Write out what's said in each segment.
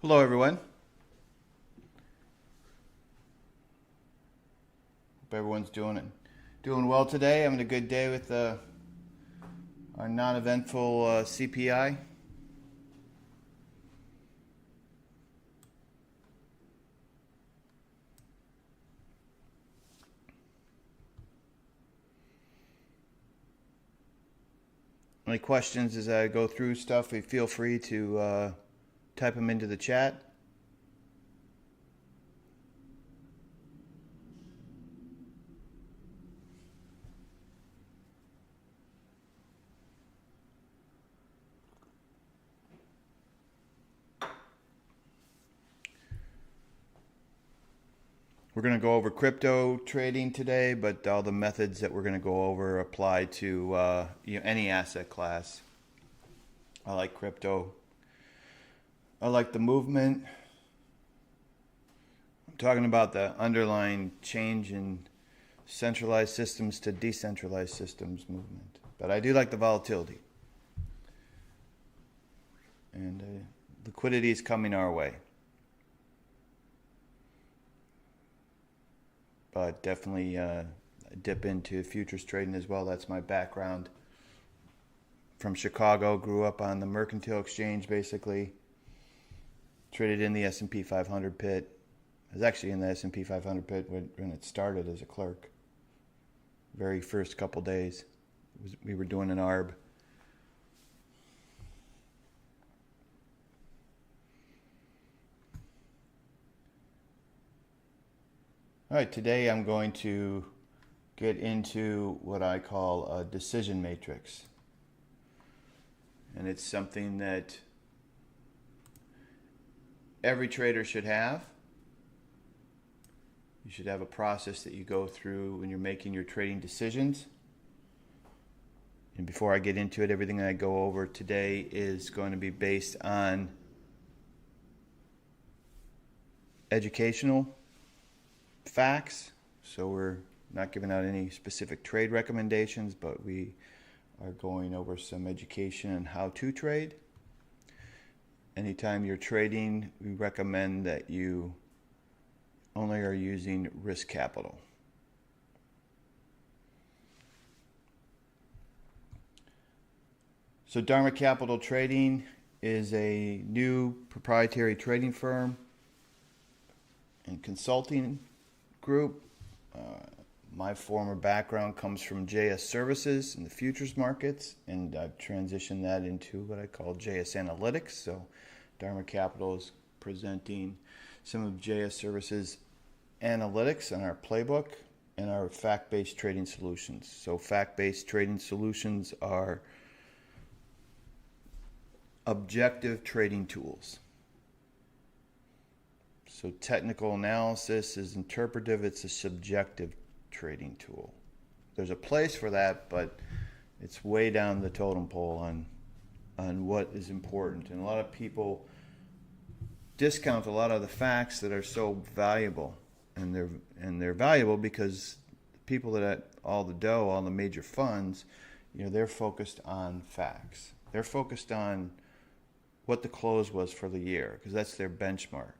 Hello, everyone. Hope everyone's doing well today. Having a good day with our non-eventful CPI. Any questions as I go through stuff? Feel free to type them into the chat. We're going to go over crypto trading today, but all the methods that we're going to go over apply to any asset class. I like crypto. I like the movement. I'm talking about the underlying change in centralized systems to decentralized systems movement. But I do like the volatility. And liquidity is coming our way. But definitely dip into futures trading as well. That's my background. From Chicago, grew up on the Mercantile Exchange basically. Traded in the S&P 500 pit. I was actually in the S&P 500 pit when it started as a clerk. Very first couple days. We were doing an ARB. All right, today I'm going to get into what I call a decision matrix. And it's something that every trader should have. You should have a process that you go through when you're making your trading decisions. And before I get into it, everything that I go over today is going to be based on educational facts. So we're not giving out any specific trade recommendations, but we are going over some education on how to trade. Anytime you're trading, we recommend that you only are using risk capital. So Dharma Capital Trading is a new proprietary trading firm and consulting group. My former background comes from JS Services in the futures markets, and I've transitioned that into what I call JS Analytics. So Dharma Capital is presenting some of JS Services analytics on our playbook and our fact-based trading solutions. So fact-based trading solutions are objective trading tools. So technical analysis is interpretive, it's a subjective trading tool. There's a place for that, but it's way down the totem pole on what is important. And a lot of people discount a lot of the facts that are so valuable. And they're valuable because the people that have all the dough, all the major funds, they're focused on facts. They're focused on what the close was for the year, because that's their benchmark.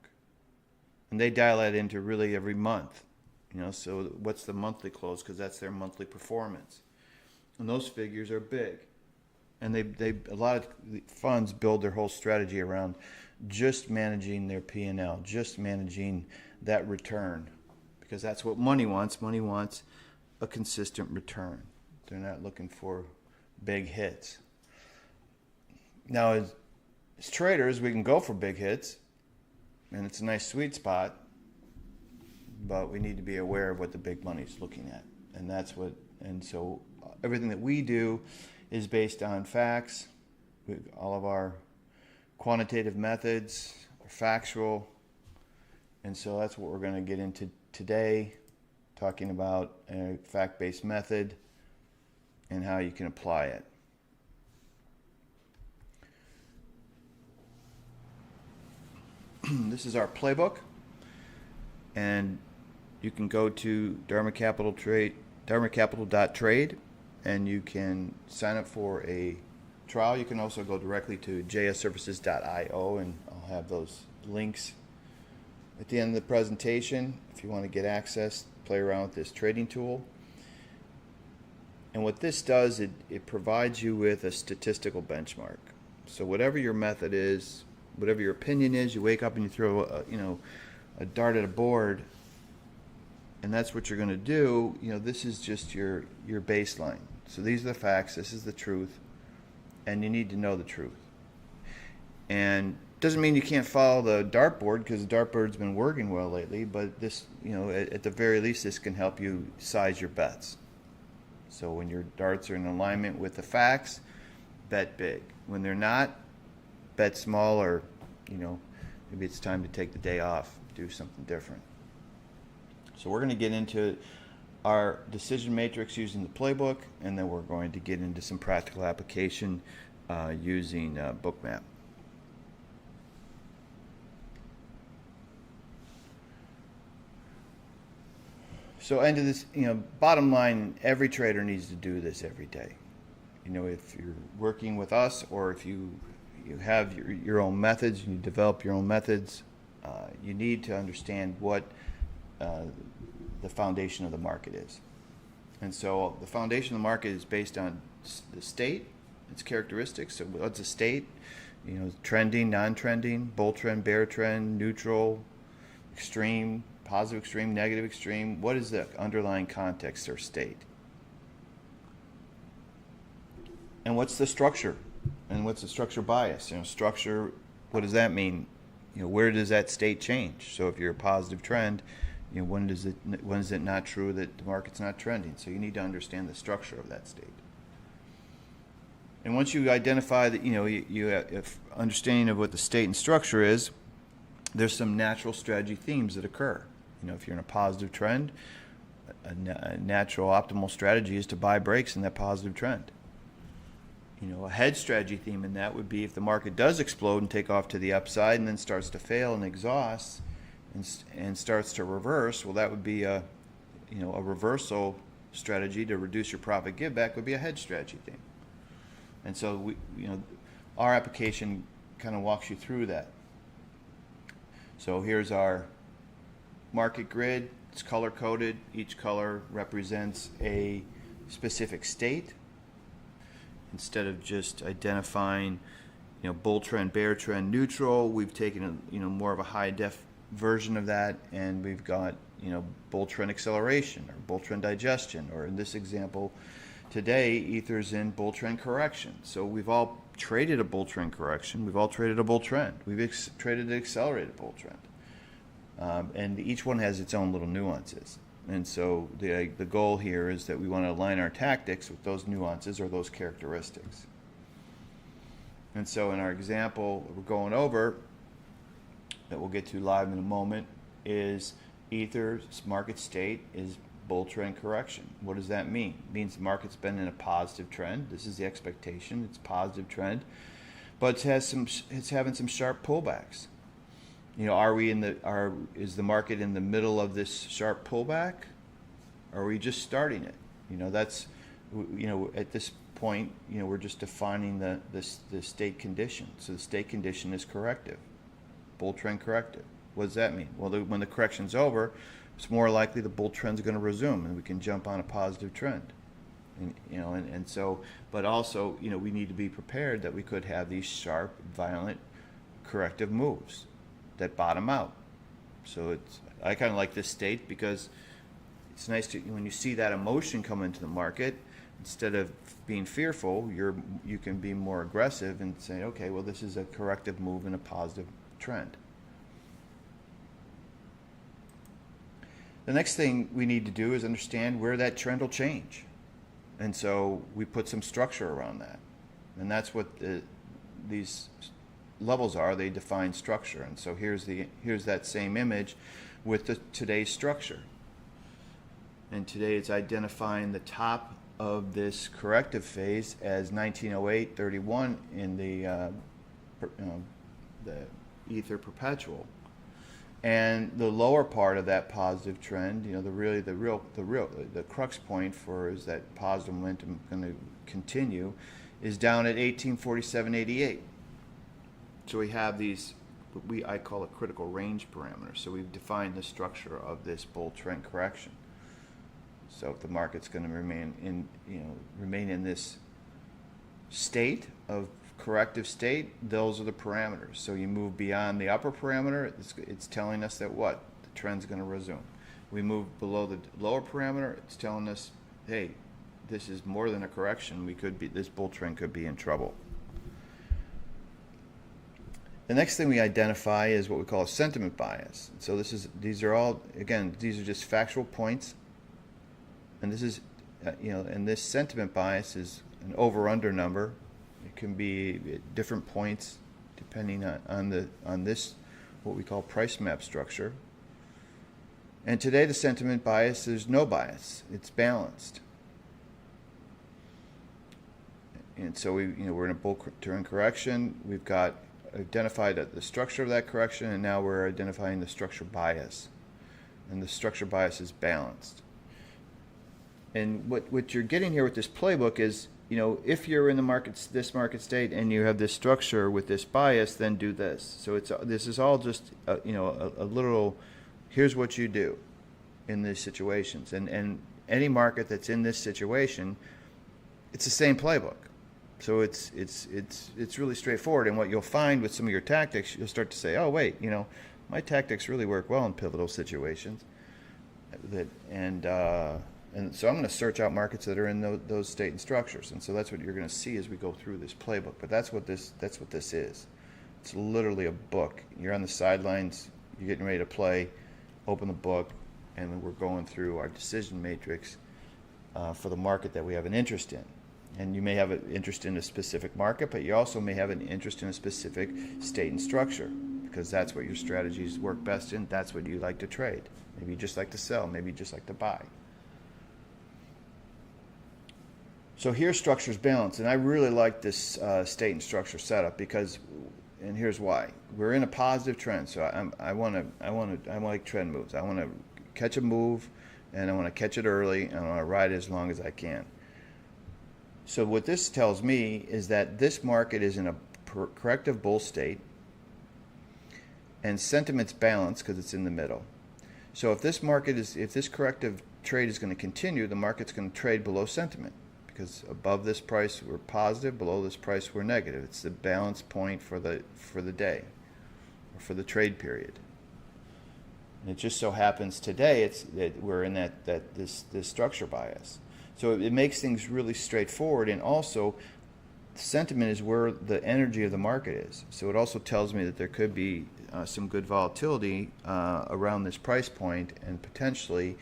And they dial that into really every month. So what's the monthly close? Because that's their monthly performance. And those figures are big. And a lot of funds build their whole strategy around just managing their P&L, just managing that return. Because that's what money wants. Money wants a consistent return. They're not looking for big hits. Now, as traders, we can go for big hits. And it's a nice sweet spot, but we need to be aware of what the big money's looking at. And so everything that we do is based on facts. All of our quantitative methods are factual. And so that's what we're going to get into today, talking about a fact-based method and how you can apply it. This is our playbook, and you can go to dharmacapital.trade, and you can sign up for a trial. You can also go directly to jsservices.io, and I'll have those links at the end of the presentation if you want to get access, play around with this trading tool. And what this does, it provides you with a statistical benchmark. So whatever your method is, whatever your opinion is, you wake up and you throw a dart at a board, and that's what you're going to do. This is just your baseline. So these are the facts, this is the truth, and you need to know the truth. And doesn't mean you can't follow the dartboard, because the dartboard's been working well lately, but this, at the very least, this can help you size your bets. So when your darts are in alignment with the facts, bet big. When they're not, bet small, or maybe it's time to take the day off, do something different. So we're going to get into our decision matrix using the playbook, and then we're going to get into some practical application using Bookmap. So into this, bottom line, every trader needs to do this every day. If you're working with us, or if you have your own methods, and you develop your own methods, you need to understand what the foundation of the market is. And so the foundation of the market is based on the state, its characteristics. So what's a state? Trending, non-trending, bull trend, bear trend, neutral, extreme, positive extreme, negative extreme. What is the underlying context or state? And what's the structure? And what's the structure bias? Structure, what does that mean? Where does that state change? So if you're a positive trend, when is it not true that the market's not trending? So you need to understand the structure of that state. And once you identify that, you have understanding of what the state and structure is, there's some natural strategy themes that occur. If you're in a positive trend, a natural optimal strategy is to buy breaks in that positive trend. A hedge strategy theme in that would be if the market does explode and take off to the upside and then starts to fail and exhaust and starts to reverse, well, that would be a reversal strategy to reduce your profit give back would be a hedge strategy theme. And so our application kind of walks you through that. So here's our market grid. It's color coded. Each color represents a specific state. Instead of just identifying, bull trend, bear trend, neutral, we've taken more of a high def version of that, and we've got bull trend acceleration or bull trend digestion, or in this example today, Ether's in bull trend correction. So we've all traded a bull trend correction. We've all traded a bull trend. We've traded an accelerated bull trend. And each one has its own little nuances. And so the goal here is that we want to align our tactics with those nuances or those characteristics. And so in our example we're going over, that we'll get to live in a moment, is Ether's market state is bull trend correction. What does that mean? It means the market's been in a positive trend. This is the expectation. It's a positive trend. But it's having some sharp pullbacks. Is the market in the middle of this sharp pullback? Or are we just starting it? At this point, we're just defining the state condition. So the state condition is corrective, bull trend corrective. What does that mean? Well, when the correction's over, it's more likely the bull trend's going to resume, and we can jump on a positive trend. But also, we need to be prepared that we could have these sharp, violent, corrective moves that bottom out. So I kind of like this state because it's nice to, when you see that emotion come into the market, instead of being fearful, you can be more aggressive and say, okay, well, this is a corrective move in a positive trend. The next thing we need to do is understand where that trend will change. And so we put some structure around that. And that's what these levels are. They define structure. And so here's that same image with today's structure. And today it's identifying the top of this corrective phase as 1908-31 in the Ether perpetual. And the lower part of that positive trend, the crux point for is that positive momentum going to continue, is down at 1847.88. So we have these what I call a critical range parameter. So we've defined the structure of this bull trend correction. So if the market's going to remain in this state of corrective state, those are the parameters. So you move beyond the upper parameter, it's telling us that what? The trend's going to resume. We move below the lower parameter, it's telling us, hey, this is more than a correction. This bull trend could be in trouble. The next thing we identify is what we call a sentiment bias. So these are just factual points, and this is, and this sentiment bias is an over/under number. It can be at different points depending on this what we call price map structure. And today the sentiment bias, there's no bias. It's balanced. And so we're in a bull trend correction. We've got identified the structure of that correction, and now we're identifying the structure bias. And the structure bias is balanced. And what you're getting here with this playbook is, if you're in this market state and you have this structure with this bias, then do this. So this is all just a literal, here's what you do in these situations. And any market that's in this situation, it's the same playbook. So it's really straightforward. And what you'll find with some of your tactics, you'll start to say, oh wait, my tactics really work well in pivotal situations. And so I'm going to search out markets that are in those state and structures. And so that's what you're going to see as we go through this playbook. But that's what this is. It's literally a book. You're on the sidelines, you're getting ready to play, open the book, and then we're going through our decision matrix for the market that we have an interest in. And you may have an interest in a specific market, but you also may have an interest in a specific state and structure, because that's what your strategies work best in. That's what you like to trade. Maybe you just like to sell. Maybe you just like to buy. So here's structures balance, and I really like this state and structure setup and here's why. We're in a positive trend, so I like trend moves. I want to catch a move, and I want to catch it early, and I want to ride it as long as I can. So what this tells me is that this market is in a corrective bull state, and sentiment's balanced because it's in the middle. So if this corrective trade is going to continue, the market's going to trade below sentiment, because above this price we're positive, below this price we're negative. It's the balance point for the day, or for the trade period. And it just so happens today that we're in this structure bias. So it makes things really straightforward, and also sentiment is where the energy of the market is. So it also tells me that there could be some good volatility around this price point, and potentially,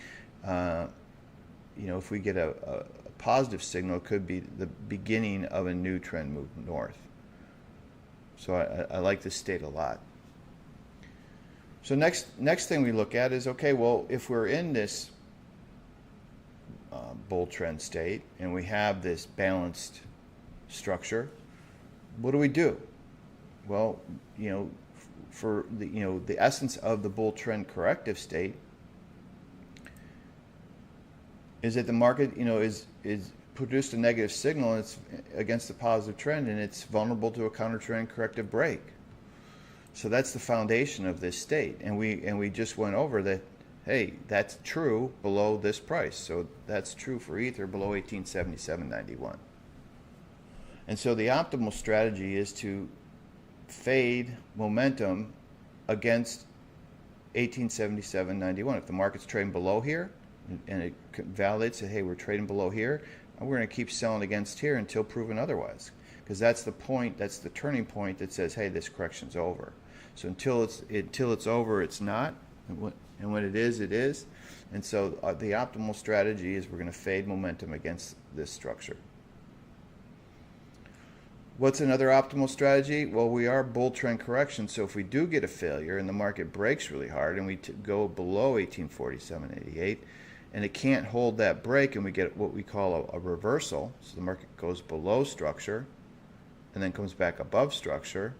if we get a positive signal, it could be the beginning of a new trend move north. So I like this state a lot. So next thing we look at is, okay, well, if we're in this bull trend state and we have this balanced structure, what do we do? Well, for the essence of the bull trend corrective state is that the market is produced a negative signal, and it's against the positive trend, and it's vulnerable to a counter trend corrective break. So that's the foundation of this state, and we just went over that. Hey, that's true below this price. So that's true for Ether below 1877.91. And so the optimal strategy is to fade momentum against 1877.91. If the market's trading below here and it validates that, hey, we're trading below here, and we're going to keep selling against here until proven otherwise, because that's the point, that's the turning point that says, hey, this correction's over. So until it's over, it's not. And when it is, it is. And so the optimal strategy is we're going to fade momentum against this structure. What's another optimal strategy? Well, we are bull trend correction, so if we do get a failure and the market breaks really hard and we go below 1847.88 and it can't hold that break and we get what we call a reversal, so the market goes below structure and then comes back above structure,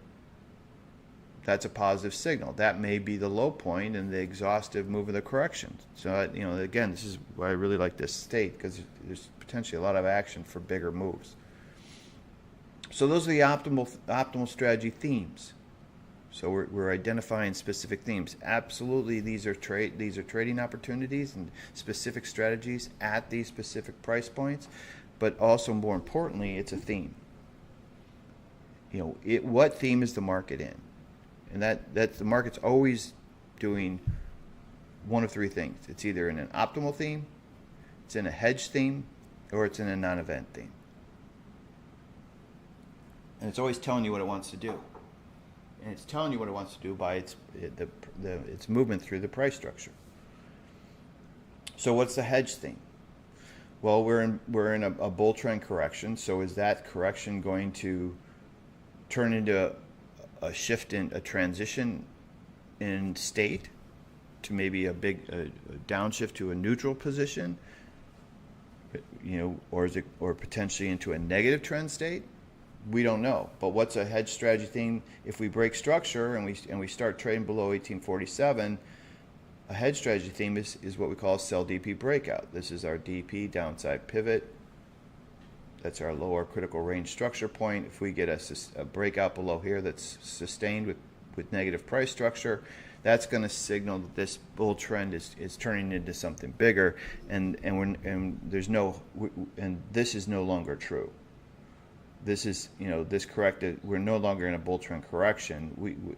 that's a positive signal. That may be the low point in the exhaustive move of the correction. So, again, this is why I really like this state, because there's potentially a lot of action for bigger moves. So those are the optimal strategy themes. So we're identifying specific themes. Absolutely, these are trading opportunities and specific strategies at these specific price points, but also more importantly, it's a theme. What theme is the market in? And that's the market's always doing one of three things. It's either in an optimal theme, it's in a hedge theme, or it's in a non-event theme. And it's always telling you what it wants to do. And it's telling you what it wants to do by its movement through the price structure. So what's the hedge theme? Well, we're in a bull trend correction. So is that correction going to turn into a shift in a transition in state to maybe a downshift to a neutral position? Or potentially into a negative trend state? We don't know. But what's a hedge strategy theme? If we break structure and we start trading below 1847, a hedge strategy theme is what we call a sell DP breakout. This is our DP downside pivot. That's our lower critical range structure point. If we get a breakout below here that's sustained with negative price structure, that's going to signal that this bull trend is turning into something bigger, and this is no longer true. This is this corrected. We're no longer in a bull trend correction.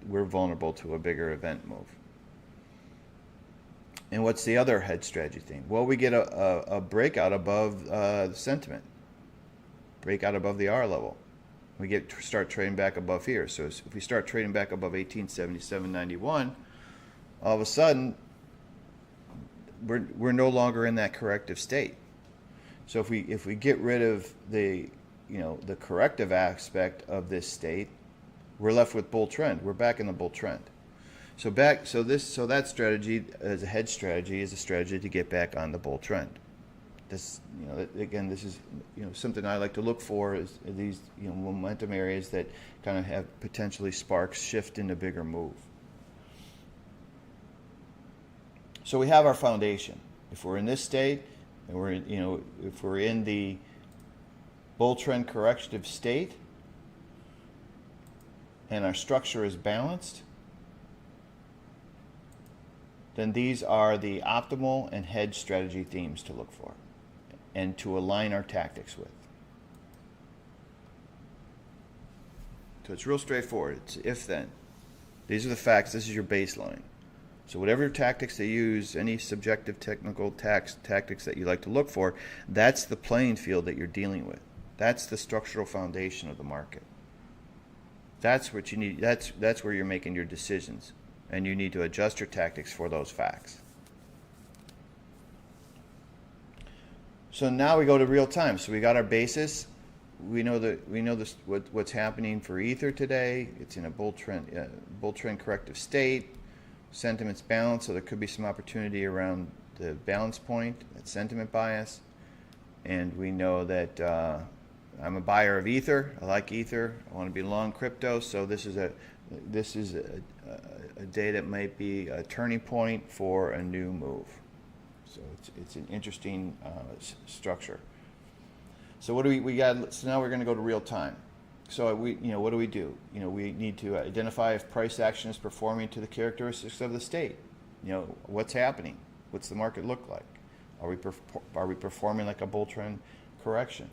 We're vulnerable to a bigger event move. And what's the other hedge strategy theme? Well, we get a breakout above the sentiment, breakout above the R level. We start trading back above here. So if we start trading back above 1877.91, all of a sudden we're no longer in that corrective state. So if we get rid of the corrective aspect of this state, we're left with bull trend. We're back in the bull trend. So that strategy as a hedge strategy is a strategy to get back on the bull trend. This this is something I like to look for, is these momentum areas that kind of have potentially sparks shift in a bigger move. So we have our foundation. If we're in this state, and if we're in the bull trend corrective state, and our structure is balanced, then these are the optimal and hedge strategy themes to look for and to align our tactics with. So it's real straightforward. It's if then. These are the facts. This is your baseline. So whatever tactics they use, any subjective technical tactics that you like to look for, that's the playing field that you're dealing with. That's the structural foundation of the market. That's what you need. That's where you're making your decisions, and you need to adjust your tactics for those facts. So now we go to real time. So we got our basis. We know what's happening for Ether today. It's in a bull trend corrective state. Sentiment's balanced, so there could be some opportunity around the balance point, that sentiment bias. And we know that I'm a buyer of Ether. I like Ether. I want to be long crypto. So this is a day that might be a turning point for a new move. So it's an interesting structure. So what do we got? So now we're going to go to real time. So what do? We need to identify if price action is performing to the characteristics of the state. What's happening? What's the market look like? Are we performing like a bull trend correction?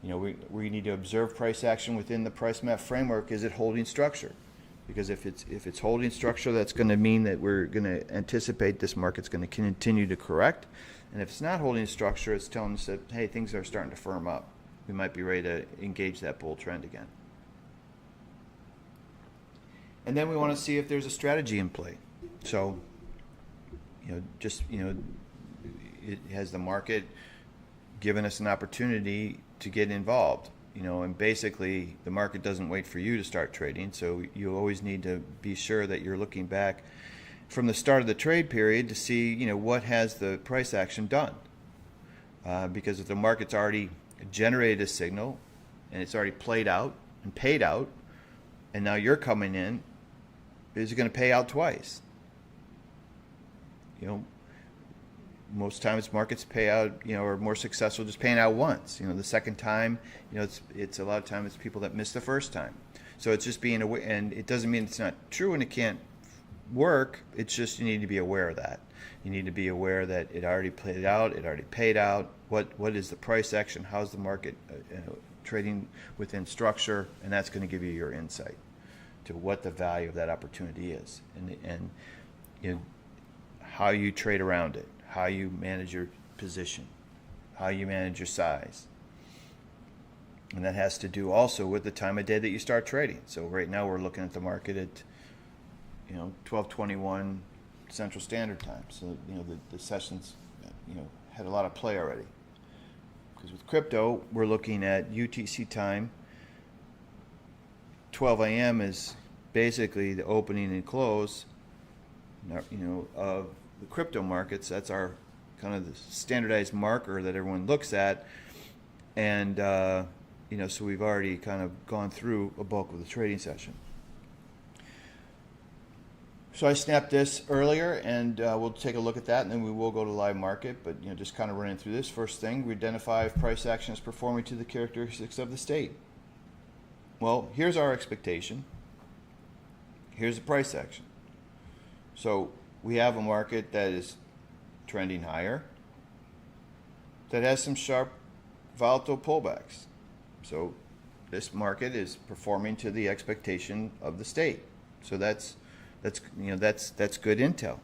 We need to observe price action within the price map framework. Is it holding structure? Because if it's holding structure, that's going to mean that we're going to anticipate this market's going to continue to correct. And if it's not holding structure, it's telling us that, hey, things are starting to firm up. We might be ready to engage that bull trend again. And then we want to see if there's a strategy in play. So, it has the market given us an opportunity to get involved. And basically the market doesn't wait for you to start trading. So you always need to be sure that you're looking back from the start of the trade period to see, what has the price action done. Because if the market's already generated a signal and it's already played out and paid out, and now you're coming in, is it going to pay out twice? Most times markets pay out, are more successful just paying out once. The second time, it's a lot of times it's people that miss the first time. So it's just being aware, and it doesn't mean it's not true and it can't work. It's just you need to be aware of that. You need to be aware that it already played out, it already paid out. What is the price action? How's the market trading within structure? And that's going to give you your insight to what the value of that opportunity is, and you know, how you trade around it, how you manage your position, how you manage your size. And that has to do also with the time of day that you start trading. So right now we're looking at the market at 12:21 Central Standard Time. So the sessions had a lot of play already. Because with crypto, we're looking at UTC time. 12 a.m. is basically the opening and close of the crypto markets. That's our kind of the standardized marker that everyone looks at. And so we've already kind of gone through a bulk of the trading session. So I snapped this earlier, and we'll take a look at that, and then we will go to live market. But just kind of running through this. First thing, we identify if price action is performing to the characteristics of the state. Well, here's our expectation. Here's the price action. So we have a market that is trending higher, that has some sharp volatile pullbacks. So this market is performing to the expectation of the state. So that's good intel.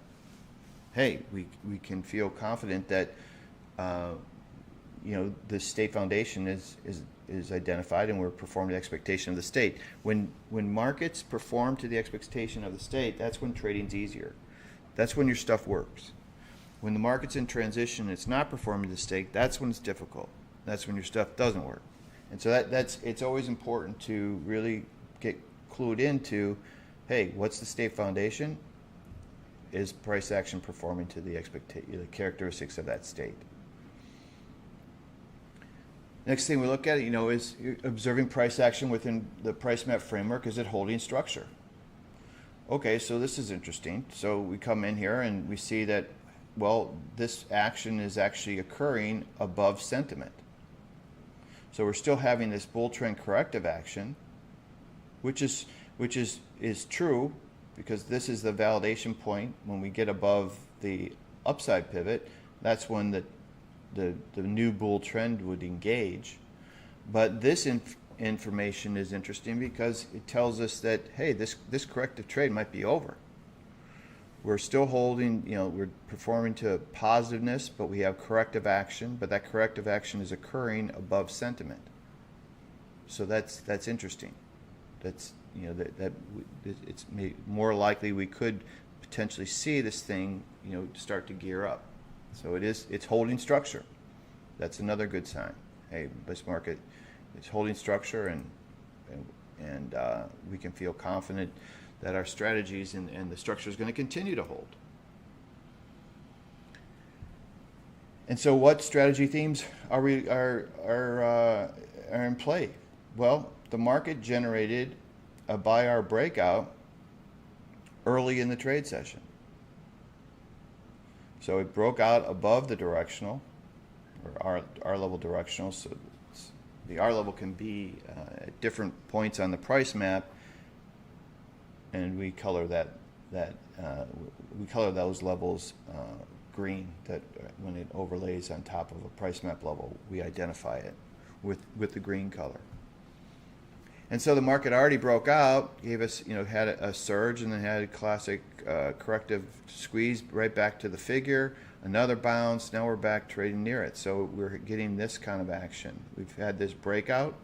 Hey, we can feel confident that the state foundation is identified, and we're performing to the expectation of the state. When markets perform to the expectation of the state, that's when trading's easier. That's when your stuff works. When the market's in transition and it's not performing to the state, that's when it's difficult. That's when your stuff doesn't work. And so it's always important to really get clued into, hey, what's the state foundation? Is price action performing to the characteristics of that state? Next thing we look at, is observing price action within the price map framework. Is it holding structure? Okay, so this is interesting. So we come in here and we see that, well, this action is actually occurring above sentiment. So we're still having this bull trend corrective action, which is true, because this is the validation point. When we get above the upside pivot, that's when the new bull trend would engage. But this information is interesting because it tells us that, hey, this corrective trade might be over. We're still holding, we're performing to positiveness, but we have corrective action, but that corrective action is occurring above sentiment. So that's interesting. That's that it's more likely we could potentially see this thing start to gear up. So it's holding structure. That's another good sign. Hey, this market is holding structure, and we can feel confident that our strategies and the structure is going to continue to hold. And so, what strategy themes are in play? Well, the market generated a buy-R breakout early in the trade session. So it broke out above the directional, or R level directional. So the R level can be at different points on the price map, and we color we color those levels green. That when it overlays on top of a price map level, we identify it with the green color. And so the market already broke out, gave us, had a surge, and then had a classic corrective squeeze right back to the figure, another bounce. Now we're back trading near it. So we're getting this kind of action. We've had this breakout,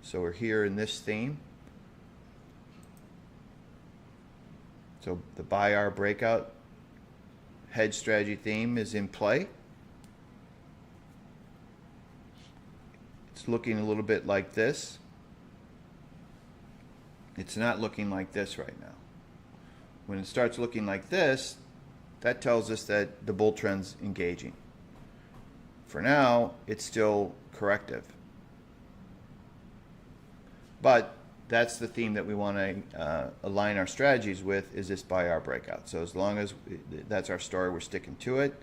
so we're here in this theme. So the buy-R breakout hedge strategy theme is in play. It's looking a little bit like this. It's not looking like this right now. When it starts looking like this, that tells us that the bull trend's engaging. For now, it's still corrective. But that's the theme that we want to align our strategies with, is this buy-R breakout. So as long as that's our story, we're sticking to it.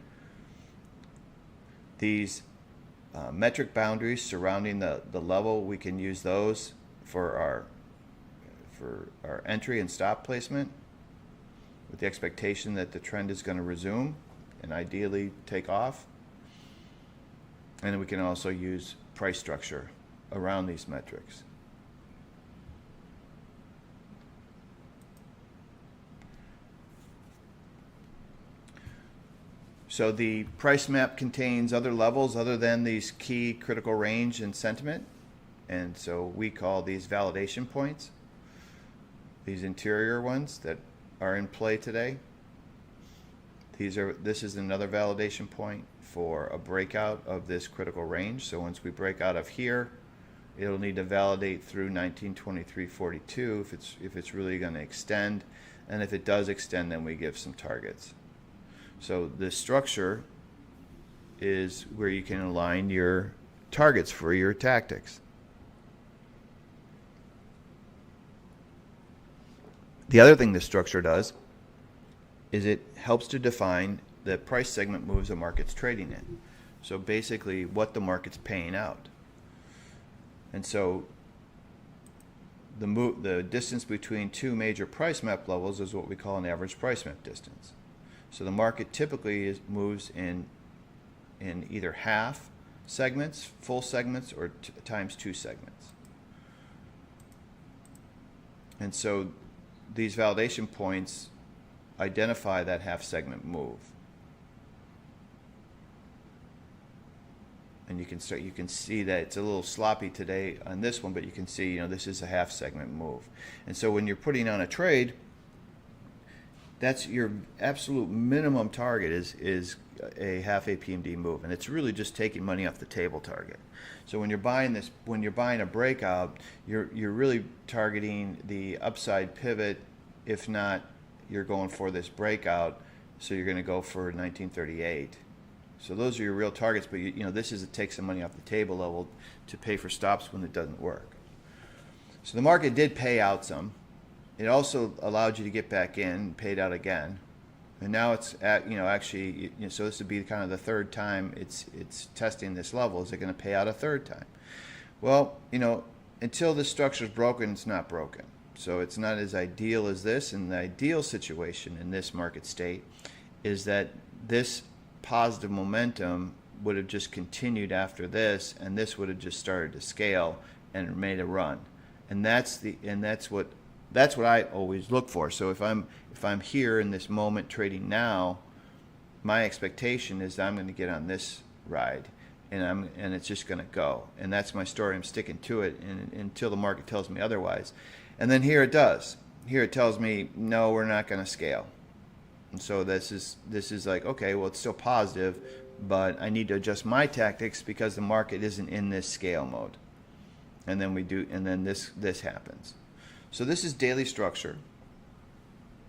These metric boundaries surrounding the level, we can use those for for our entry and stop placement with the expectation that the trend is going to resume and ideally take off. And then we can also use price structure around these metrics. So the price map contains other levels other than these key critical range and sentiment. And so we call these validation points, these interior ones that are in play today. This is another validation point for a breakout of this critical range. So once we break out of here, it'll need to validate through 1923.42 if it's really going to extend. And if it does extend, then we give some targets. So this structure is where you can align your targets for your tactics. The other thing this structure does is it helps to define the price segment moves the market's trading in. So basically what the market's paying out. And so the distance between two major price map levels is what we call an average price map distance. So the market typically moves in either half segments, full segments, or times two segments. And so these validation points identify that half segment move. And you can see that it's a little sloppy today on this one, but you can see, this is a half segment move. And so when you're putting on a trade, that's your absolute minimum target is a half APMD move, and it's really just taking money off the table target. So when you're buying a breakout, you're really targeting the upside pivot. If not, you're going for this breakout. So you're going to go for 1938. So those are your real targets. But this is to take some money off the table level to pay for stops when it doesn't work. So the market did pay out some. It also allowed you to get back in, paid out again, and now it's at, actually, so this would be kind of the third time it's testing this level. Is it going to pay out a third time? Well, until this structure is broken, it's not broken. So it's not as ideal as this. And the ideal situation in this market state is that this positive momentum would have just continued after this, and this would have just started to scale and made a run. And that's what I always look for. So if I'm here in this moment trading now, my expectation is that I'm going to get on this ride, and it's just going to go. And that's my story. I'm sticking to it until the market tells me otherwise. And then here it does. Here it tells me, no, we're not going to scale. And so this is like, okay, well, it's still positive, but I need to adjust my tactics because the market isn't in this scale mode. And then this happens. So this is daily structure.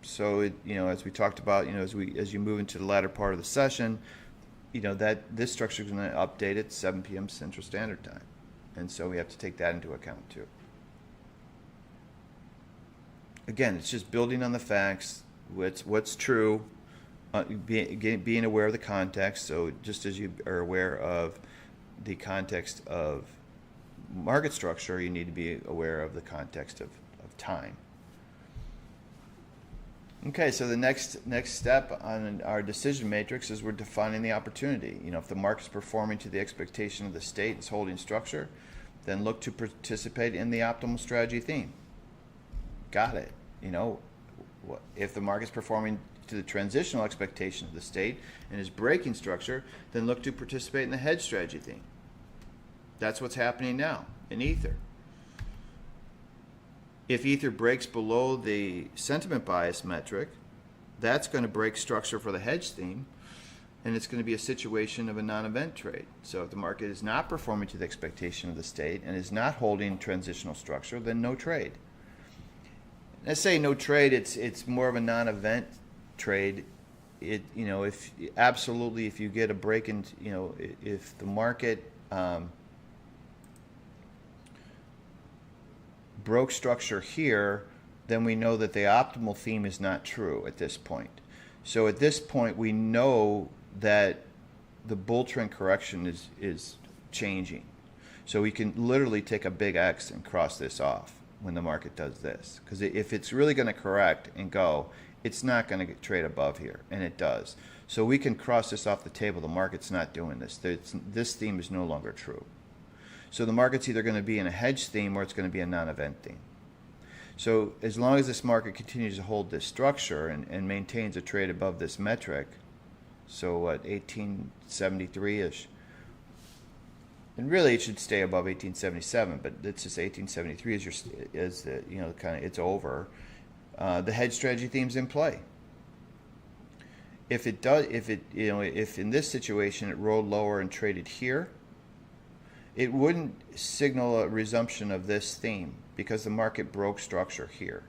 So as we talked about, as you move into the latter part of the session, that this structure is going to update at 7 p.m. Central Standard Time, and so we have to take that into account too. Again, it's just building on the facts, what's true, being aware of the context. So just as you are aware of the context of market structure, you need to be aware of the context of time. Okay, so the next step on our decision matrix is we're defining the opportunity. If the market's performing to the expectation of the state, it's holding structure, then look to participate in the optimal strategy theme. Got it. If the market's performing to the transitional expectation of the state and is breaking structure, then look to participate in the hedge strategy theme. That's what's happening now in Ether. If Ether breaks below the sentiment bias metric, that's going to break structure for the hedge theme, and it's going to be a situation of a non-event trade. So if the market is not performing to the expectation of the state and is not holding transitional structure, then no trade. Let's say no trade, it's more of a non-event trade. If you get a break in, if the market broke structure here, then we know that the optimal theme is not true at this point. So at this point, we know that the bull trend correction is changing. So we can literally take a big X and cross this off. when the market does this, because if it's really going to correct and go, it's not going to trade above here, and it does. So we can cross this off the table. The market's not doing this. This theme is no longer true. So the market's either going to be in a hedge theme or it's going to be a non-event theme. So as long as this market continues to hold this structure and maintains a trade above this metric, so what, 1873-ish, and really it should stay above 1877, but it's just 1873 is the, you know, kind of, it's over. The hedge strategy theme's in play. If if in this situation it rolled lower and traded here, it wouldn't signal a resumption of this theme because the market broke structure here.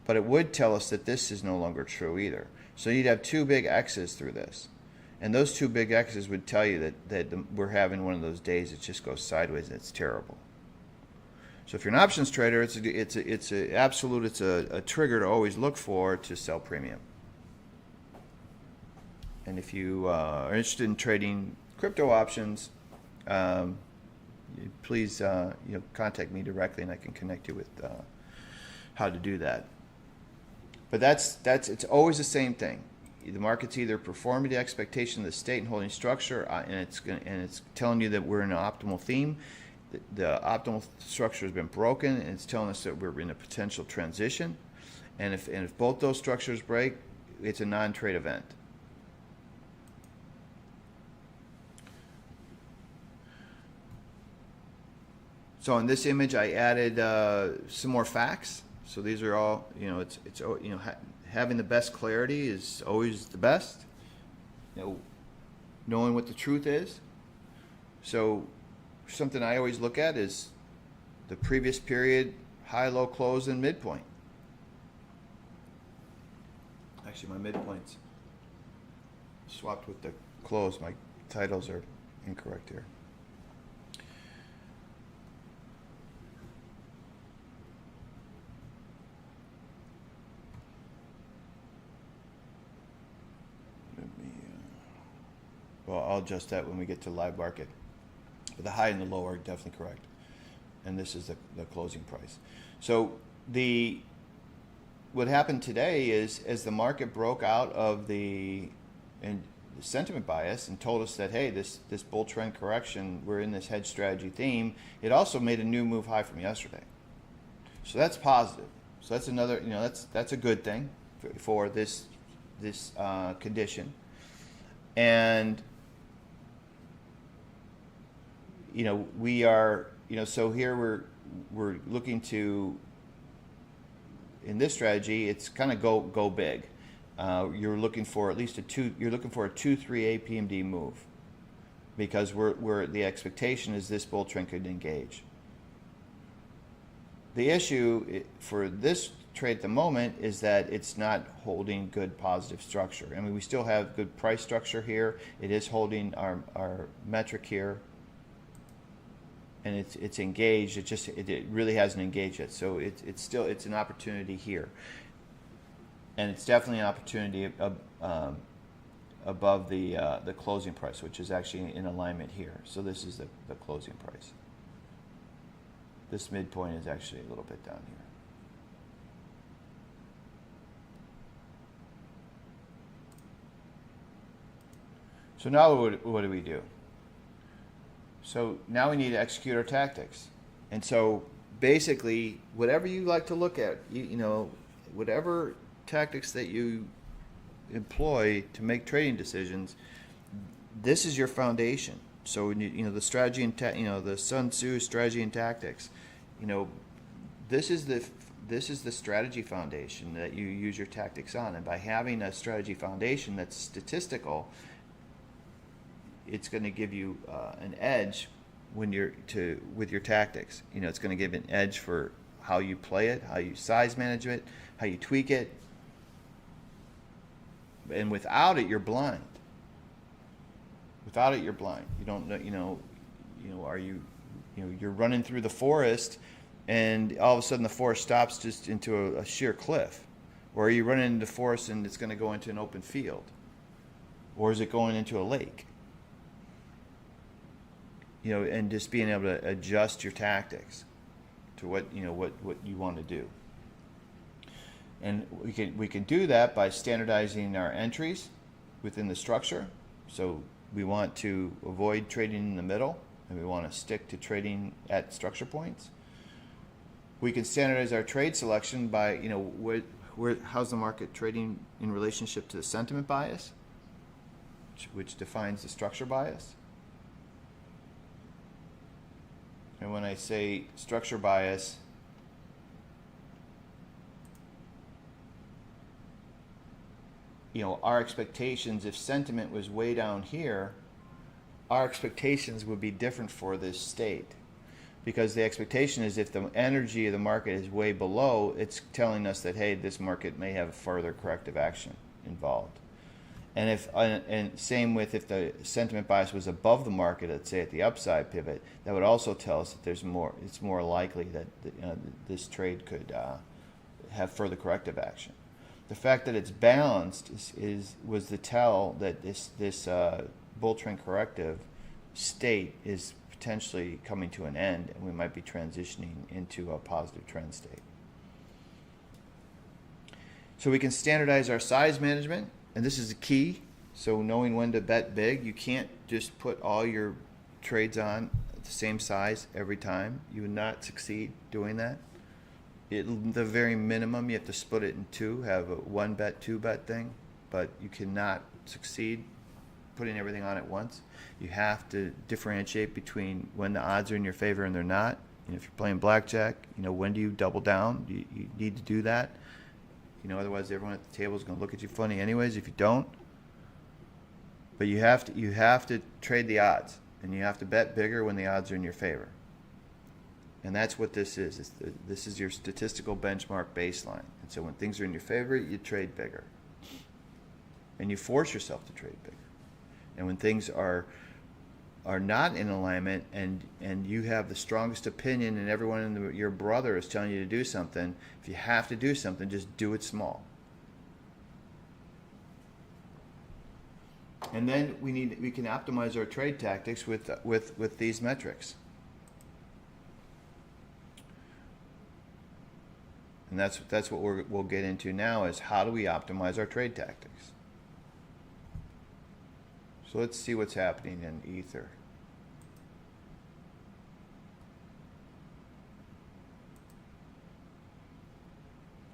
But it would tell us that this is no longer true either. So you'd have two big X's through this. And those two big X's would tell you that we're having one of those days that just goes sideways and it's terrible. So if you're an options trader, it's a trigger to always look for to sell premium. And if you are interested in trading crypto options, please contact me directly, and I can connect you with how to do that. But it's always the same thing. The market's either performing the expectation of the state and holding structure, and it's telling you that we're in an optimal theme. The optimal structure has been broken, and it's telling us that we're in a potential transition. And if both those structures break, it's a non-trade event. So in this image, I added some more facts. So these are all, having the best clarity is always the best. Knowing what the truth is. So something I always look at is the previous period, high, low, close, and midpoint. Actually, my midpoint's swapped with the close. My titles are incorrect here. Well, I'll adjust that when we get to live market. But the high and the low are definitely correct. And this is the closing price. So what happened today is as the market broke out of the sentiment bias and told us that, hey, this bull trend correction, we're in this hedge strategy theme, it also made a new move high from yesterday. So that's positive. So that's another, that's a good thing for this condition. And we are, so here we're looking to, in this strategy, it's kind of go big. You're looking for at least you're looking for a 2-3 APMD move, because the expectation is this bull trend could engage. The issue for this trade at the moment is that it's not holding good positive structure. I mean, we still have good price structure here. It is holding our metric here, and it's engaged. It really hasn't engaged yet. So it's an opportunity here, and it's definitely an opportunity above the closing price, which is actually in alignment here. So this is the closing price. This midpoint is actually a little bit down here. So now what do we do? So now we need to execute our tactics. And so basically, whatever you like to look at, whatever tactics that you employ to make trading decisions, this is your foundation. So the strategy and the Sun Tzu strategy and tactics, this is the strategy foundation that you use your tactics on. And by having a strategy foundation that's statistical, it's going to give you an edge with your tactics. It's going to give an edge for how you play it, how you size manage it, how you tweak it. And without it, you're blind. Without it, you're blind. You don't know. You're running through the forest, and all of a sudden the forest stops just into a sheer cliff, or are you running into the forest and it's going to go into an open field, or is it going into a lake? And just being able to adjust your tactics to what you want to do. And we can do that by standardizing our entries within the structure. So we want to avoid trading in the middle, and we want to stick to trading at structure points. We can standardize our trade selection by, how's the market trading in relationship to the sentiment bias, which defines the structure bias. And when I say structure bias, our expectations, if sentiment was way down here, our expectations would be different for this state. Because the expectation is if the energy of the market is way below, it's telling us that, hey, this market may have further corrective action involved. And and same with if the sentiment bias was above the market, let's say at the upside pivot, that would also tell us that it's more likely that this trade could have further corrective action. The fact that it's balanced was the tell that this bull trend corrective state is potentially coming to an end, and we might be transitioning into a positive trend state. So we can standardize our size management, and this is the key. So knowing when to bet big, you can't just put all your trades on at the same size every time. You would not succeed doing that. The very minimum, you have to split it in two, have a 1-bet, 2-bet thing, but you cannot succeed putting everything on at once. You have to differentiate between when the odds are in your favor and they're not. If you're playing blackjack, when do you double down? You need to do that. Otherwise everyone at the table is going to look at you funny anyways if you don't. But you have to trade the odds, and you have to bet bigger when the odds are in your favor. And that's what this is. This is your statistical benchmark baseline. And so when things are in your favor, you trade bigger. And you force yourself to trade bigger. And when things are not in alignment, and you have the strongest opinion, and everyone your brother is telling you to do something, if you have to do something, just do it small. And then we can optimize our trade tactics with these metrics. And that's what we'll get into now, is how do we optimize our trade tactics. So let's see what's happening in Ether.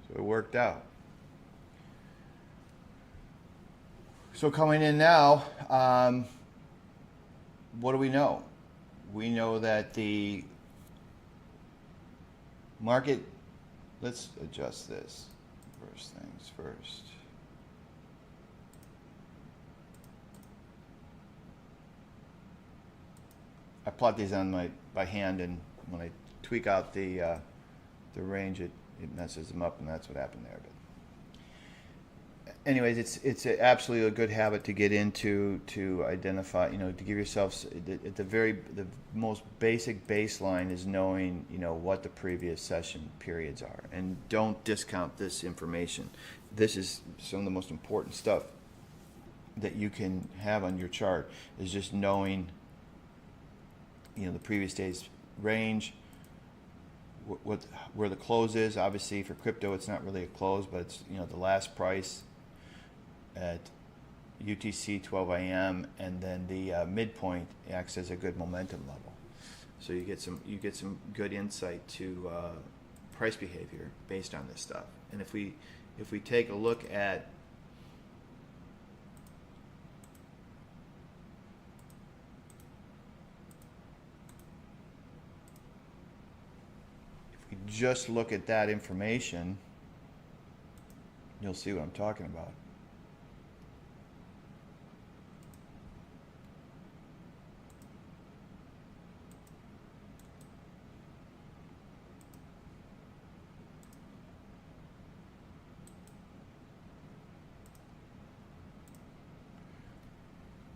So it worked out. So coming in now, what do we know? We know that the market, let's adjust this. First things first. I plot these on by hand, and when I tweak out the range, it messes them up, and that's what happened there. But anyways, it's absolutely a good habit to get into, to identify, to give yourself the most basic baseline is knowing, what the previous session periods are, and don't discount this information. This is some of the most important stuff that you can have on your chart, is just knowing the previous day's range, where the close is. Obviously for crypto it's not really a close, but it's the last price at UTC 12 a.m. and then the midpoint acts as a good momentum level. So you get some good insight to price behavior based on this stuff. And if we take a look at just look at that information, you'll see what I'm talking about.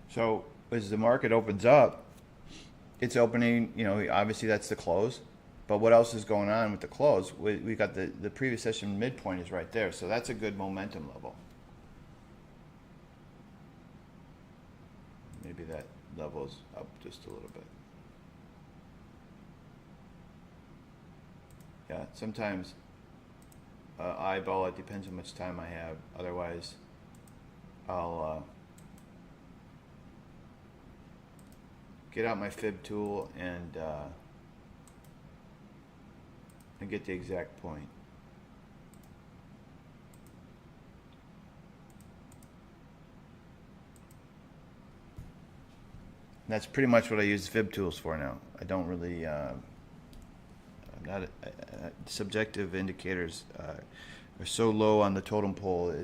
So as the market opens up, it's opening, obviously that's the close. But what else is going on with the close? We got the previous session midpoint is right there, so that's a good momentum level. Maybe that level's up just a little bit. Yeah, sometimes eyeball it, depends how much time I have. Otherwise, I'll get out my fib tool and get the exact point. And that's pretty much what I use fib tools for now. I don't really, I'm not, subjective indicators are so low on the totem pole,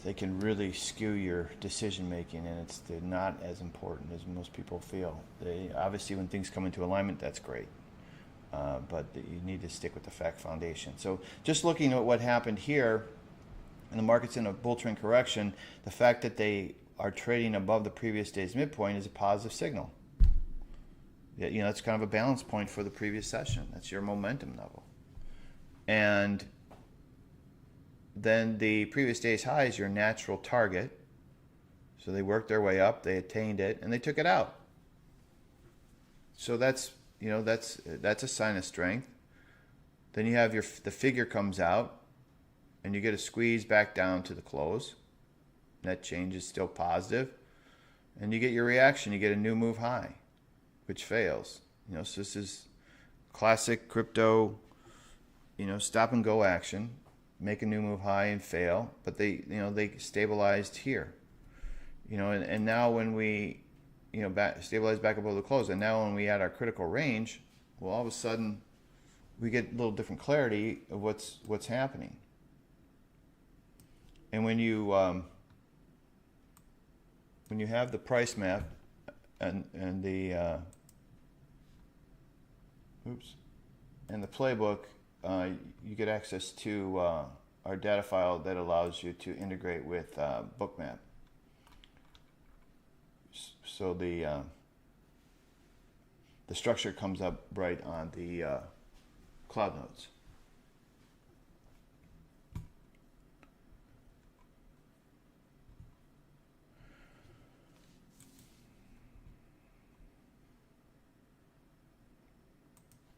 they can really skew your decision making, and they're not as important as most people feel. They obviously, when things come into alignment, that's great, but you need to stick with the fact foundation. So just looking at what happened here, and the market's in a bull trend correction, the fact that they are trading above the previous day's midpoint is a positive signal. You know, that's kind of a balance point for the previous session. That's your momentum level. And then the previous day's high is your natural target. So they worked their way up, they attained it, and they took it out. So that's, you know, that's a sign of strength. Then you have the figure comes out, and you get a squeeze back down to the close. Net change is still positive, and you get your reaction. You get a new move high, which fails. You know, so this is classic crypto, you know, stop and go action. Make a new move high and fail, but they stabilized here. You know, and now when we, you know, stabilize back above the close, and now when we add our critical range, well, all of a sudden we get a little different clarity of what's happening. And when you have the price map and the and the playbook, you get access to our data file that allows you to integrate with Bookmap. So the structure comes up right on the cloud nodes.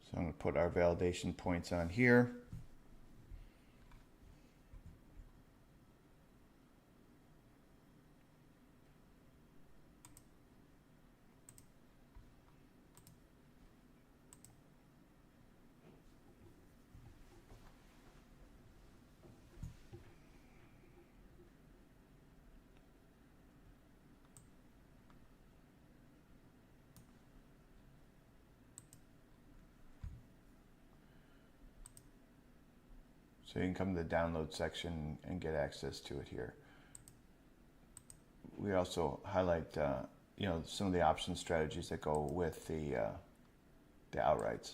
So I'm going to put our validation points on here. So you can come to the download section and get access to it here. We also highlight, you know, some of the option strategies that go with the outrights.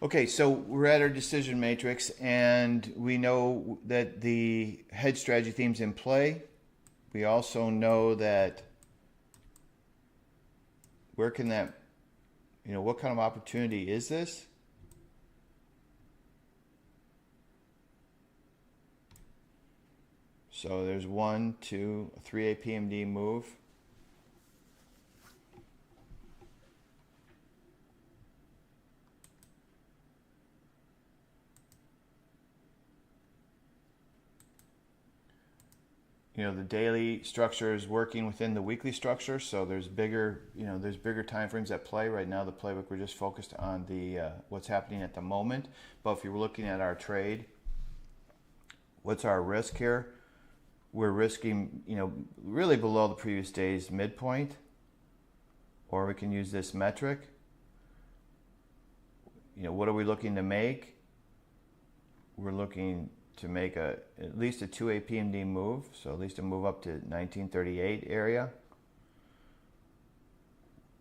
Okay, so we're at our decision matrix, and we know that the hedge strategy theme's in play. We also know that where can that, you know, what kind of opportunity is this? So there's 1, 2, 3 APMD move. You know, the daily structure is working within the weekly structure, so there's bigger, you know, there's bigger time frames at play. Right now, the playbook, we're just focused on the what's happening at the moment. But if you're looking at our trade, what's our risk here? We're risking, you know, really below the previous day's midpoint, or we can use this metric. You know, what are we looking to make? We're looking to make at least a 2 APMD move, so at least a move up to 1938 area.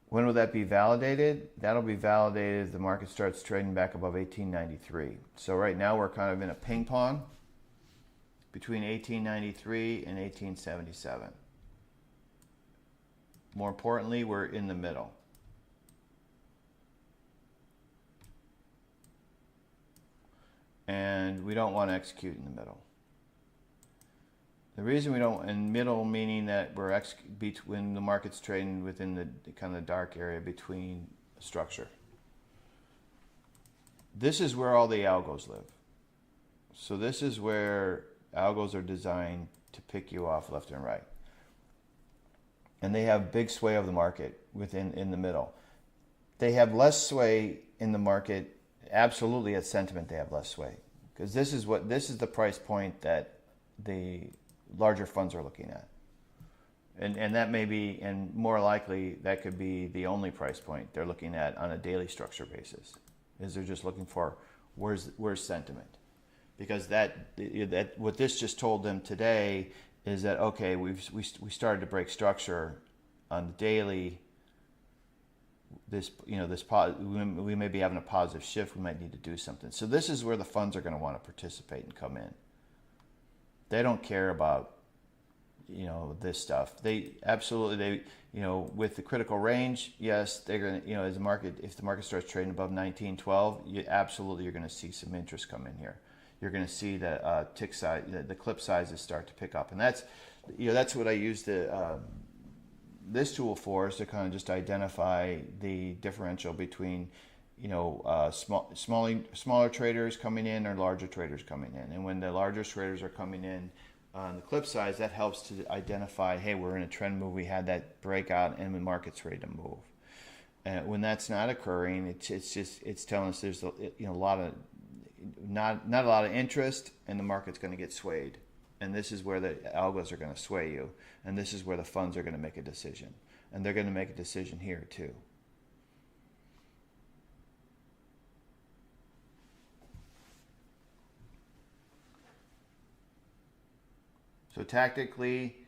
When will that be validated? That'll be validated as the market starts trading back above 1893. So right now we're kind of in a ping pong between 1893 and 1877. More importantly, we're in the middle. And we don't want to execute in the middle. The reason we don't, and middle meaning that we're when the market's trading within the kind of dark area between structure. This is where all the algos live. So this is where algos are designed to pick you off left and right. And they have big sway of the market in the middle. They have less sway in the market. Absolutely, at sentiment they have less sway, because this is the price point that the larger funds are looking at, and that may be, and more likely that could be the only price point they're looking at on a daily structure basis. Is they're just looking for where's sentiment, because that what this just told them today is that okay, we started to break structure on the daily. We may be having a positive shift. We might need to do something. So this is where the funds are going to want to participate and come in. They don't care about this stuff. They absolutely with the critical range, yes, they're going to as the market, if the market starts trading above 1912, you're going to see some interest come in here. You're going to see the tick size, the clip sizes start to pick up, and that's what I use this tool for, is to kind of just identify the differential between smaller traders coming in or larger traders coming in. And when the larger traders are coming in on the clip size, that helps to identify, hey, we're in a trend move, we had that breakout and the market's ready to move. And when that's not occurring, it's telling us there's not a lot of interest, and the market's going to get swayed. And this is where the algos are going to sway you. And this is where the funds are going to make a decision. And they're going to make a decision here too. So tactically,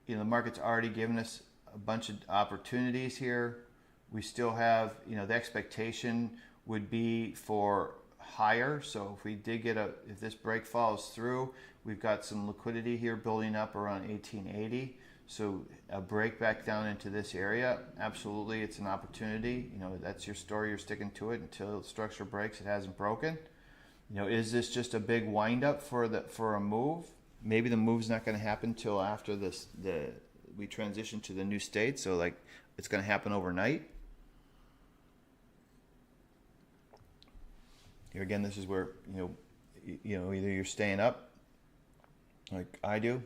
the market's already given us a bunch of opportunities here. We still have, the expectation would be for higher. So if we did if this break follows through, we've got some liquidity here building up around 1880. So a break back down into this area, absolutely, it's an opportunity. That's your story. You're sticking to it until the structure breaks. It hasn't broken. Is this just a big wind up for a move? Maybe the move's not going to happen till after we transition to the new state. So it's going to happen overnight. Here again, this is where either you're staying up, like I do,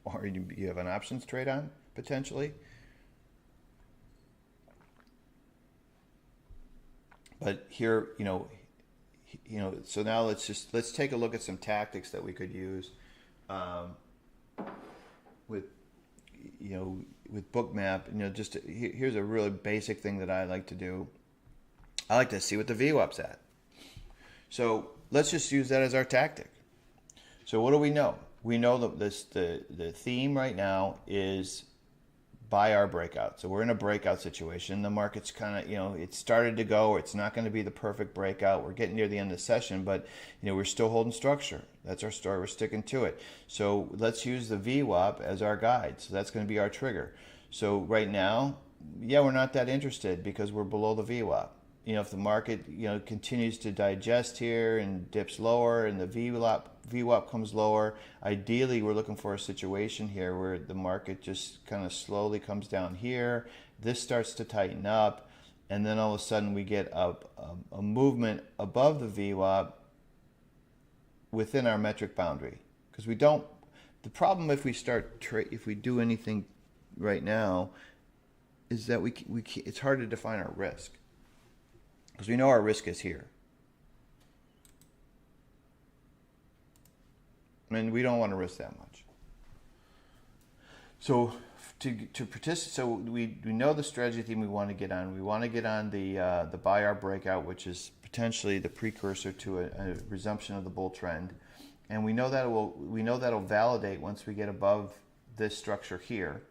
or you have an options trade on potentially. But here, so now let's take a look at some tactics that we could use with Bookmap. Here's a really basic thing that I like to do. I like to see what the VWAP's at. So let's just use that as our tactic. So what do we know? We know that the theme right now is buy our breakout. So we're in a breakout situation. The market's kind of, it started to go. It's not going to be the perfect breakout. We're getting near the end of the session, but we're still holding structure. That's our story. We're sticking to it. So let's use the VWAP as our guide. So that's going to be our trigger. So right now, we're not that interested because we're below the VWAP. If the market continues to digest here and dips lower and the VWAP comes lower, ideally we're looking for a situation here where the market just kind of slowly comes down here. This starts to tighten up, and then all of a sudden we get a movement above the VWAP within our metric boundary. Because the problem if we do anything right now is that it's hard to define our risk. Because we know our risk is here. And we don't want to risk that much. So to participate, so we know the strategy theme we want to get on. We want to get on the buy our breakout, which is potentially the precursor to a resumption of the bull trend. And we know that'll validate once we get above this structure here.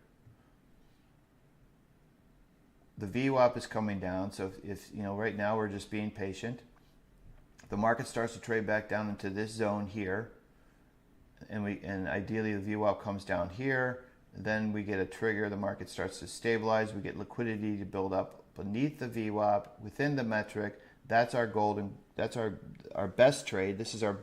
The VWAP is coming down, so if right now we're just being patient. The market starts to trade back down into this zone here, and ideally the VWAP comes down here. Then we get a trigger. The market starts to stabilize. We get liquidity to build up beneath the VWAP within the metric. That's our golden. That's our best trade. This is our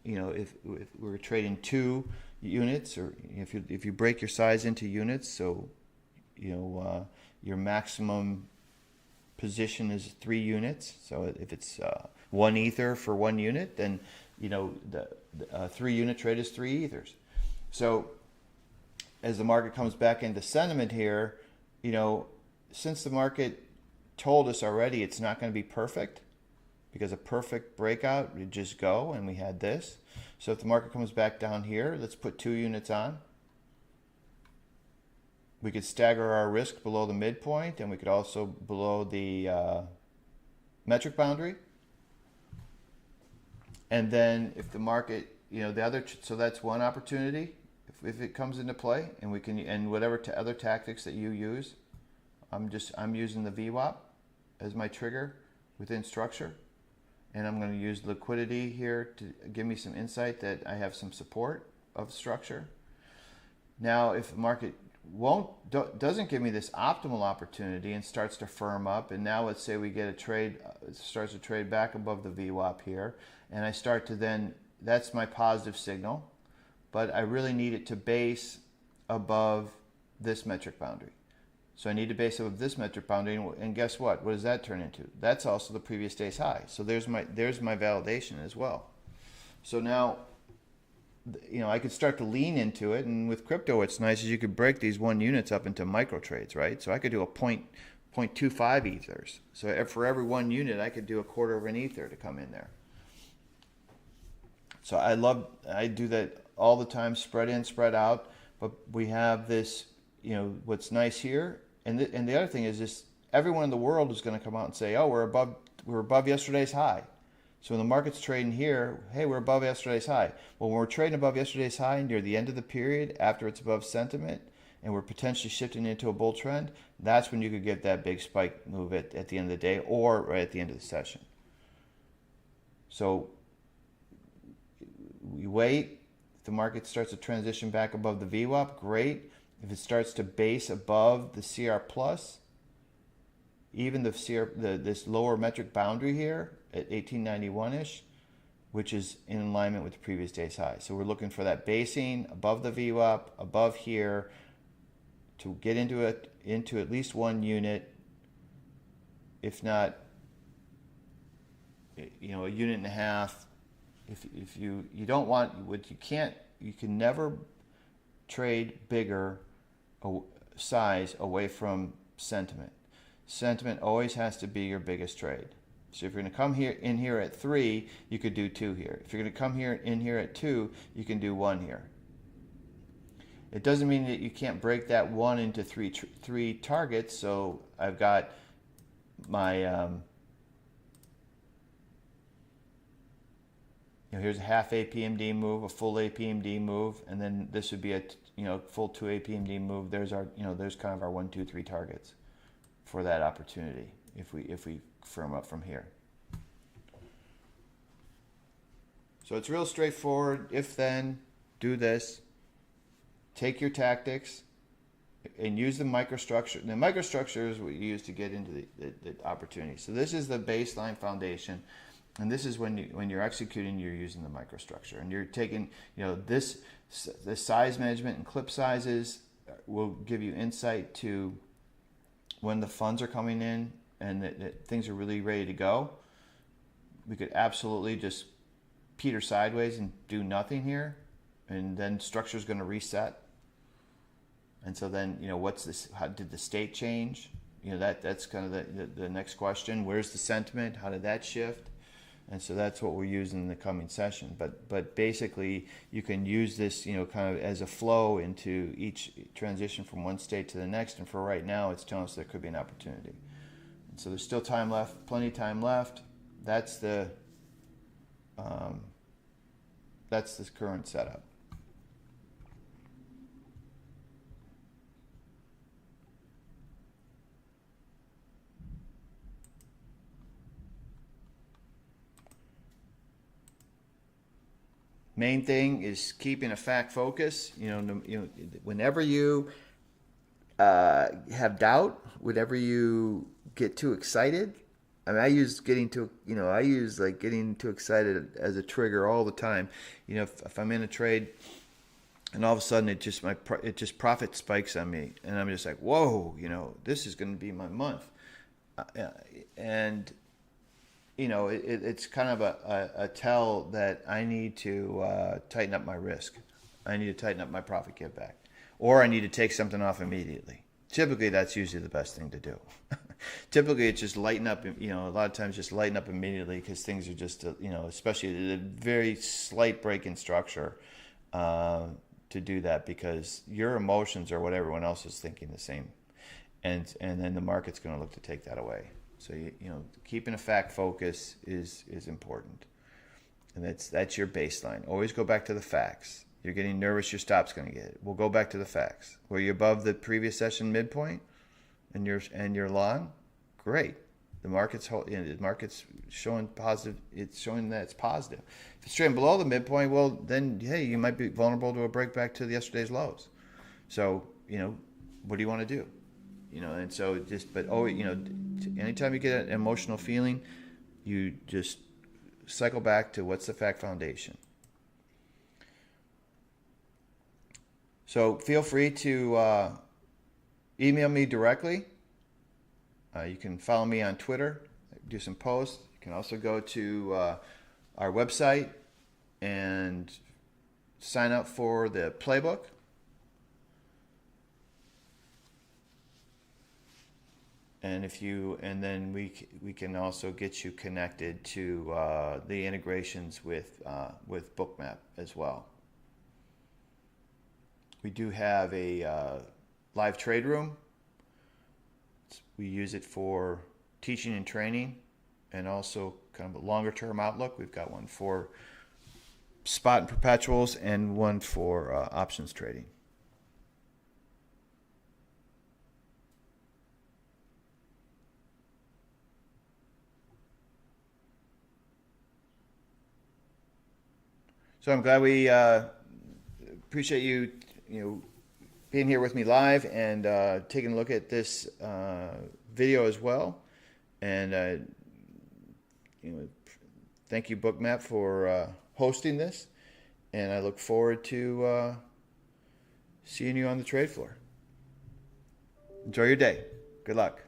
if we're trading 2 units, or if you break your size into units, so your maximum position is 3 units. So if it's 1 ether for 1 unit, then the 3 unit trade is 3 ethers. So as the market comes back into sentiment here, since the market told us already it's not going to be perfect, because a perfect breakout would just go, and we had this. So if the market comes back down here, let's put 2 units on. We could stagger our risk below the midpoint, and we could also below the metric boundary. And then if the market, so that's one opportunity if it comes into play, and we can, and whatever other tactics that you use. I'm using the VWAP as my trigger within structure. And I'm going to use liquidity here to give me some insight that I have some support of structure. Now, if the market doesn't give me this optimal opportunity and starts to firm up, and now let's say we get a trade, it starts to trade back above the VWAP here, and I start to then, that's my positive signal, but I really need it to base above this metric boundary. So I need to base above this metric boundary, and guess what? What does that turn into? That's also the previous day's high. So there's my validation as well. So now, I could start to lean into it, and with crypto, what's nice is you could break these 1 units up into micro trades, right? So I could do a 0.25 ethers. So for every 1 unit, I could do a quarter of an ether to come in there. So I do that all the time, spread in, spread out. But we have this, what's nice here. And the other thing is this: everyone in the world is going to come out and say, "Oh, we're above yesterday's high." So when the market's trading here, hey, we're above yesterday's high. Well, when we're trading above yesterday's high near the end of the period, after it's above sentiment, and we're potentially shifting into a bull trend, that's when you could get that big spike move at the end of the day, or right at the end of the session. So we wait. If the market starts to transition back above the VWAP, great. If it starts to base above the CR plus, even this lower metric boundary here at 1891-ish, which is in alignment with the previous day's high. So we're looking for that basing above the VWAP, above here, to get into at least 1 unit, if not, a unit and a half. If you don't want, you can never trade bigger size away from sentiment. Sentiment always has to be your biggest trade. So if you're going to come in here at 3, you could do 2 here. If you're going to come in here at 2, you can do 1 here. It doesn't mean that you can't break that 1 into three targets. So I've got my here's a half APMD move, a full APMD move, and then this would be a full 2 APMD move. There's our there's kind of our 1, 2, 3 targets for that opportunity if we firm up from here. So it's real straightforward. If then, do this. Take your tactics and use the microstructure. The microstructure is what you use to get into the opportunity. So this is the baseline foundation. And this is when you're executing, you're using the microstructure, and you're taking, the size management and clip sizes will give you insight to when the funds are coming in and that things are really ready to go. We could absolutely just peter sideways and do nothing here, and then structure is going to reset. And so then, what's this? How did the state change? That's kind of the next question. Where's the sentiment? How did that shift? And so that's what we'll use in the coming session. But basically, you can use this, kind of as a flow into each transition from one state to the next. And for right now, it's telling us there could be an opportunity. And so there's still time left, plenty of time left. That's the current setup. Main thing is keeping a fact focus. Whenever you have doubt, whenever you get too excited, I mean, I use getting too, I use like getting too excited as a trigger all the time. If I'm in a trade and all of a sudden it just profit spikes on me, and I'm just like, whoa, this is going to be my month, and it's kind of a tell that I need to tighten up my risk. I need to tighten up my profit give back, or I need to take something off immediately. Typically, that's usually the best thing to do. Typically, it's just lighten up. A lot of times just lighten up immediately because things are just, especially a very slight break in structure to do that, because your emotions are what everyone else is thinking the same, and then the market's going to look to take that away. So keeping a fact focus is important, and that's your baseline. Always go back to the facts. You're getting nervous, your stop's going to get it. We'll go back to the facts. Were you above the previous session midpoint, and you're long? Great. The market's showing positive. It's showing that it's positive. If it's trading below the midpoint, well, then hey, you might be vulnerable to a break back to yesterday's lows. So what do you want to do? And so anytime you get an emotional feeling, you just cycle back to what's the fact foundation. So feel free to email me directly. You can follow me on Twitter, do some posts. You can also go to our website and sign up for the playbook. And then we can also get you connected to the integrations with Bookmap as well. We do have a live trade room. We use it for teaching and training, and also kind of a longer term outlook. We've got one for spot and perpetuals, and one for options trading. So I'm glad we appreciate you being here with me live and taking a look at this video as well. And thank you, Bookmap, for hosting this. And I look forward to seeing you on the trade floor. Enjoy your day. Good luck.